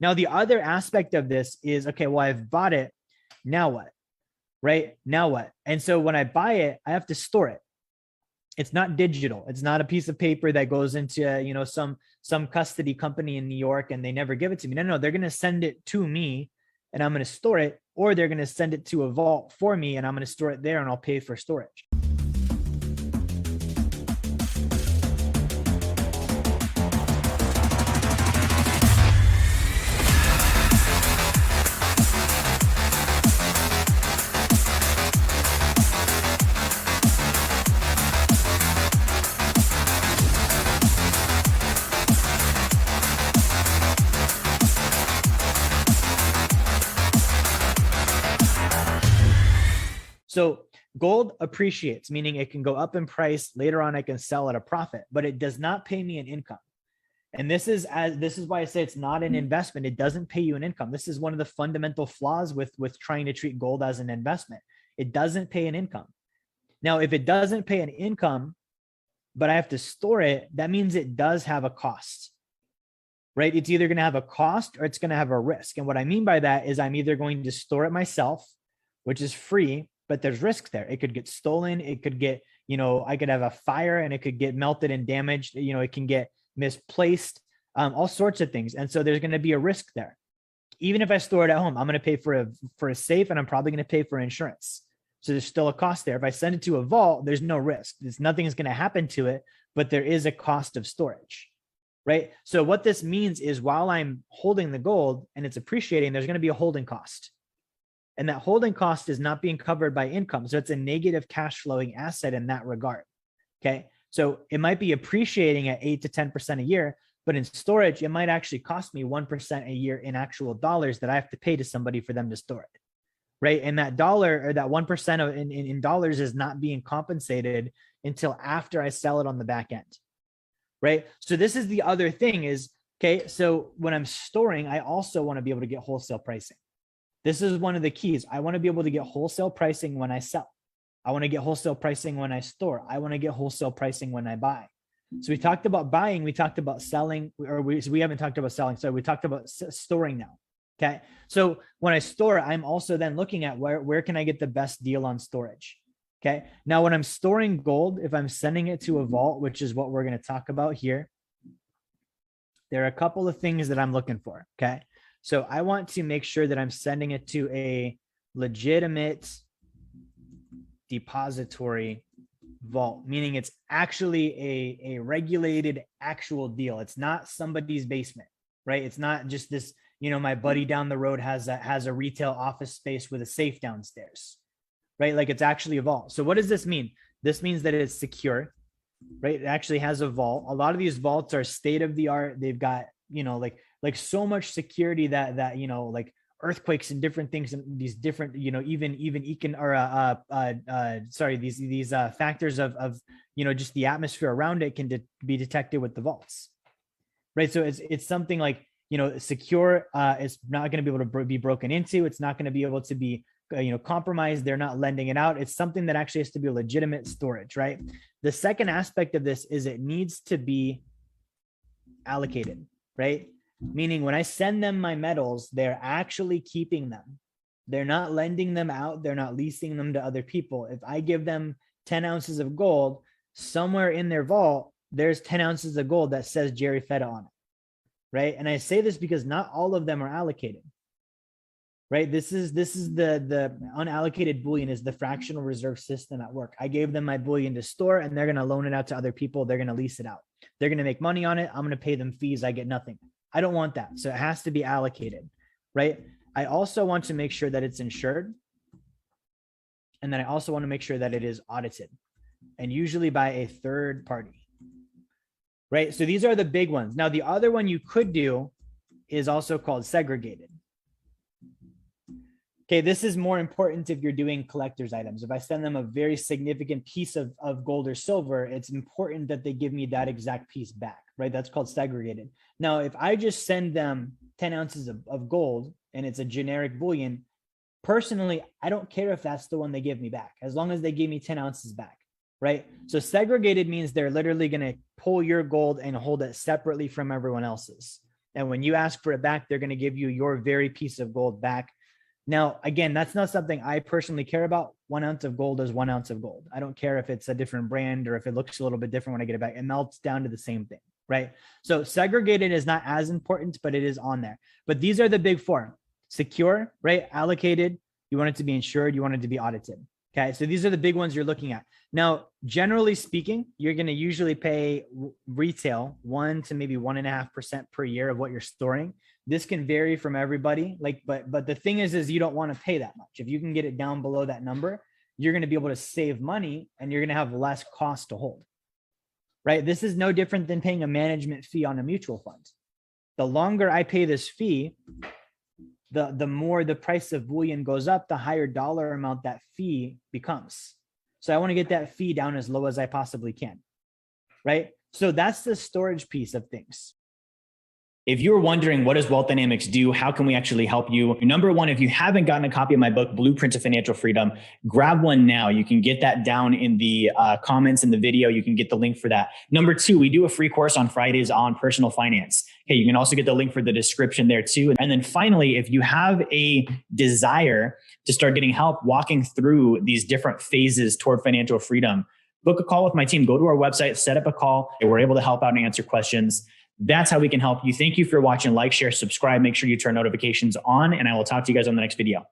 Now, the other aspect of this is, okay, well, I've bought it. Now what? Right? Now what? And so when I buy it, I have to store it. It's not digital. It's not a piece of paper that goes into, you know, some custody company in New York and they never give it to me. No, they're going to send it to me and I'm going to store it, or they're going to send it to a vault for me and I'm going to store it there and I'll pay for storage. So gold appreciates, meaning it can go up in price. Later on, I can sell at a profit, but it does not pay me an income. And this is why I say it's not an investment. It doesn't pay you an income. This is one of the fundamental flaws with trying to treat gold as an investment. It doesn't pay an income. Now, if it doesn't pay an income, but I have to store it, that means it does have a cost, right? It's either going to have a cost or it's going to have a risk. And what I mean by that is I'm either going to store it myself, which is free, but there's risk there. It could get stolen. It could get, you know, I could have a fire and it could get melted and damaged. You know, it can get misplaced, all sorts of things. And so there's going to be a risk there. Even if I store it at home, I'm going to pay for a safe and I'm probably going to pay for insurance. So there's still a cost there. If I send it to a vault, there's no risk. Nothing is going to happen to it, but there is a cost of storage, right? So what this means is while I'm holding the gold and it's appreciating, there's going to be a holding cost. And that holding cost is not being covered by income. So it's a negative cash flowing asset in that regard. Okay. So it might be appreciating at 8 to 10% a year, but in storage, it might actually cost me 1% a year in actual dollars that I have to pay to somebody for them to store it. Right. And that dollar or that 1% in dollars is not being compensated until after I sell it on the back end. Right. So this is the other thing is, okay, so when I'm storing, I also want to be able to get wholesale pricing. This is one of the keys. I want to be able to get wholesale pricing when I sell. I want to get wholesale pricing when I store. I want to get wholesale pricing when I buy. So we talked about buying. We talked about selling, or we haven't talked about selling. So we talked about storing now. Okay. So when I store, I'm also then looking at where can I get the best deal on storage? Okay. Now, when I'm storing gold, if I'm sending it to a vault, which is what we're going to talk about here, there are a couple of things that I'm looking for. Okay. So I want to make sure that I'm sending it to a legitimate depository vault, meaning it's actually a regulated actual deal. It's not somebody's basement, right? It's not just this, you know, my buddy down the road has a retail office space with a safe downstairs, right? Like it's actually a vault. So what does this mean? This means that it's secure, right? It actually has a vault. A lot of these vaults are state of the art. They've got, you know, like so much security that, you know, like earthquakes and different things and these different, you know, even these factors of, you know, just the atmosphere around it can be detected with the vaults, right? So it's something like, you know, secure. It's not going to be able to be broken into. It's not going to be able to be, you know, compromised. They're not lending it out. It's something that actually has to be a legitimate storage, right? The second aspect of this is it needs to be allocated, right? Meaning when I send them my metals, they're actually keeping them. They're not lending them out. They're not leasing them to other people. If I give them 10 ounces of gold, somewhere in their vault, there's 10 ounces of gold that says Jerry Fetta on it, right? And I say this because not all of them are allocated, right? This is the unallocated bullion is the fractional reserve system at work. I gave them my bullion to store and they're going to loan it out to other people. They're going to lease it out. They're going to make money on it. I'm going to pay them fees. I get nothing. I don't want that. So it has to be allocated, right? I also want to make sure that it's insured. And then I also want to make sure that it is audited and usually by a third party, right? So these are the big ones. Now, the other one you could do is also called segregated. Okay, this is more important if you're doing collector's items. If I send them a very significant piece of gold or silver, it's important that they give me that exact piece back, right? That's called segregated. Now, if I just send them 10 ounces of gold and it's a generic bullion, personally, I don't care if that's the one they give me back, as long as they give me 10 ounces back, right? So segregated means they're literally going to pull your gold and hold it separately from everyone else's. And when you ask for it back, they're going to give you your very piece of gold back. Now, again, that's not something I personally care about. 1 ounce of gold is 1 ounce of gold. I don't care if it's a different brand or if it looks a little bit different when I get it back. It melts down to the same thing, right? So segregated is not as important, but it is on there. But these are the big four: secure, right? Allocated. You want it to be insured. You want it to be audited. Okay. So these are the big ones you're looking at. Now, generally speaking, you're going to usually pay retail 1 to maybe 1.5% per year of what you're storing. This can vary from everybody. But the thing is you don't want to pay that much. If you can get it down below that number, you're going to be able to save money and you're going to have less cost to hold, right? This is no different than paying a management fee on a mutual fund. The longer I pay this fee, the more the price of bullion goes up, the higher dollar amount that fee becomes. So I want to get that fee down as low as I possibly can, right? So that's the storage piece of things. If you're wondering, what does Wealth Dynamics do? How can we actually help you? Number one, if you haven't gotten a copy of my book, Blueprint to Financial Freedom, grab one now. You can get that down in the comments in the video. You can get the link for that. Number two, we do a free course on Fridays on personal finance. Okay, you can also get the link for the description there too. And then finally, if you have a desire to start getting help walking through these different phases toward financial freedom, book a call with my team. Go to our website, set up a call. We're able to help out and answer questions. That's how we can help you. Thank you for watching. Like, share, subscribe. Make sure you turn notifications on, and I will talk to you guys on the next video.